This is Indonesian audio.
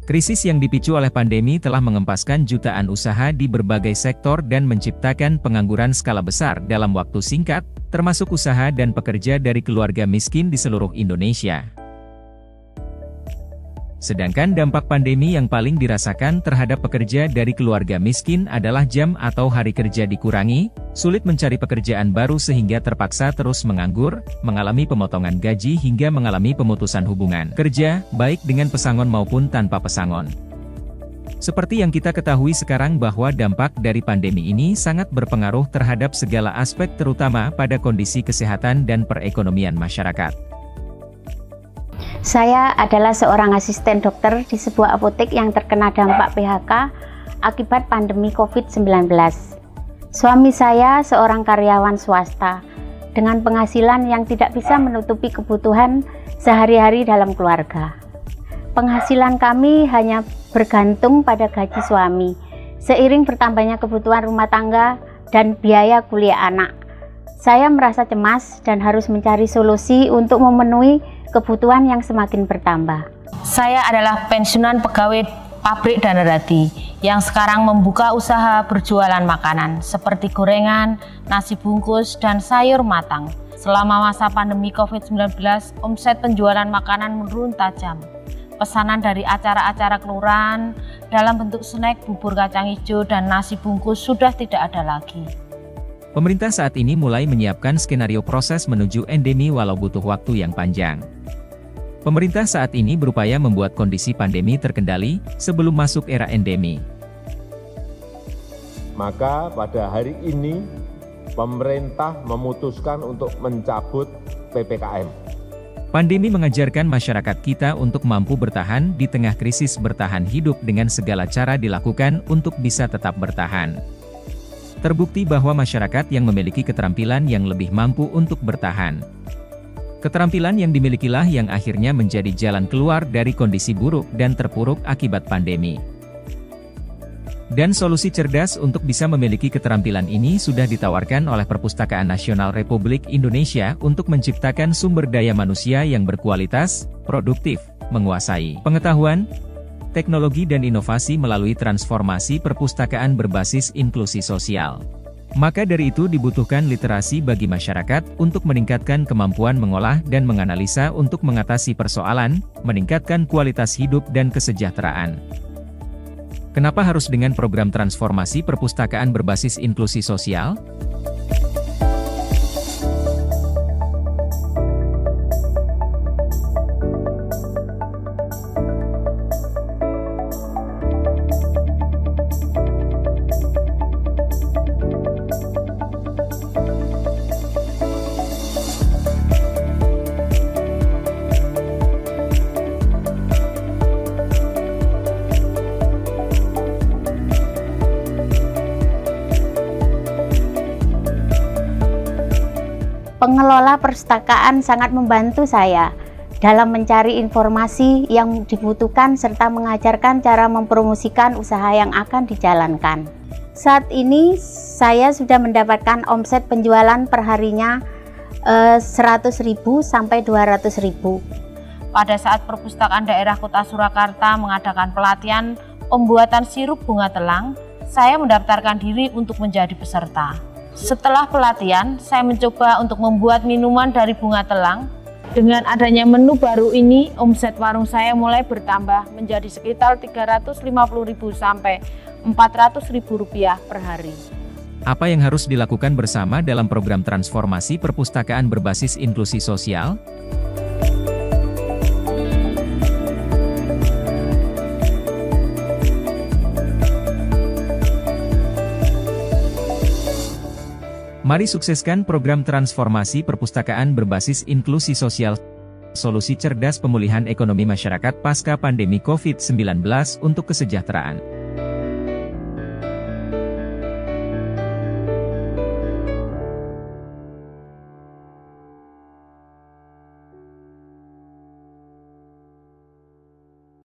Krisis yang dipicu oleh pandemi telah mengempaskan jutaan usaha di berbagai sektor dan menciptakan pengangguran skala besar dalam waktu singkat, termasuk usaha dan pekerja dari keluarga miskin di seluruh Indonesia. Sedangkan dampak pandemi yang paling dirasakan terhadap pekerja dari keluarga miskin adalah jam atau hari kerja dikurangi, sulit mencari pekerjaan baru sehingga terpaksa terus menganggur, mengalami pemotongan gaji hingga mengalami pemutusan hubungan kerja, baik dengan pesangon maupun tanpa pesangon. Seperti yang kita ketahui sekarang bahwa dampak dari pandemi ini sangat berpengaruh terhadap segala aspek terutama pada kondisi kesehatan dan perekonomian masyarakat. Saya adalah seorang asisten dokter di sebuah apotek yang terkena dampak PHK akibat pandemi COVID-19. Suami saya seorang karyawan swasta dengan penghasilan yang tidak bisa menutupi kebutuhan sehari-hari dalam keluarga. Penghasilan kami hanya bergantung pada gaji suami, seiring bertambahnya kebutuhan rumah tangga dan biaya kuliah anak. Saya merasa cemas dan harus mencari solusi untuk memenuhi kebutuhan yang semakin bertambah. Saya adalah pensiunan pegawai pabrik Dana Radi yang sekarang membuka usaha berjualan makanan seperti gorengan, nasi bungkus, dan sayur matang. Selama masa pandemi COVID-19, omset penjualan makanan menurun tajam. Pesanan dari acara-acara kelurahan dalam bentuk snack, bubur kacang hijau, dan nasi bungkus sudah tidak ada lagi. Pemerintah saat ini mulai menyiapkan skenario proses menuju endemi walau butuh waktu yang panjang. Pemerintah saat ini berupaya membuat kondisi pandemi terkendali sebelum masuk era endemi. Maka pada hari ini, pemerintah memutuskan untuk mencabut PPKM. Pandemi mengajarkan masyarakat kita untuk mampu bertahan di tengah krisis, bertahan hidup dengan segala cara dilakukan untuk bisa tetap bertahan. Terbukti bahwa masyarakat yang memiliki keterampilan yang lebih mampu untuk bertahan. Keterampilan yang dimilikilah yang akhirnya menjadi jalan keluar dari kondisi buruk dan terpuruk akibat pandemi. Dan solusi cerdas untuk bisa memiliki keterampilan ini sudah ditawarkan oleh Perpustakaan Nasional Republik Indonesia untuk menciptakan sumber daya manusia yang berkualitas, produktif, menguasai pengetahuan, teknologi dan inovasi melalui transformasi perpustakaan berbasis inklusi sosial. Maka dari itu dibutuhkan literasi bagi masyarakat untuk meningkatkan kemampuan mengolah dan menganalisa untuk mengatasi persoalan, meningkatkan kualitas hidup dan kesejahteraan. Kenapa harus dengan program transformasi perpustakaan berbasis inklusi sosial? Pengelola perpustakaan sangat membantu saya dalam mencari informasi yang dibutuhkan serta mengajarkan cara mempromosikan usaha yang akan dijalankan. Saat ini saya sudah mendapatkan omset penjualan perharinya 100.000 sampai 200.000. Pada saat Perpustakaan Daerah Kota Surakarta mengadakan pelatihan pembuatan sirup bunga telang, saya mendaftarkan diri untuk menjadi peserta. Setelah pelatihan, saya mencoba untuk membuat minuman dari bunga telang. Dengan adanya menu baru ini, omset warung saya mulai bertambah menjadi sekitar 350.000 sampai 400.000 rupiah per hari. Apa yang harus dilakukan bersama dalam program transformasi perpustakaan berbasis inklusi sosial? Mari sukseskan program transformasi perpustakaan berbasis inklusi sosial, solusi cerdas pemulihan ekonomi masyarakat pasca pandemi COVID-19 untuk kesejahteraan.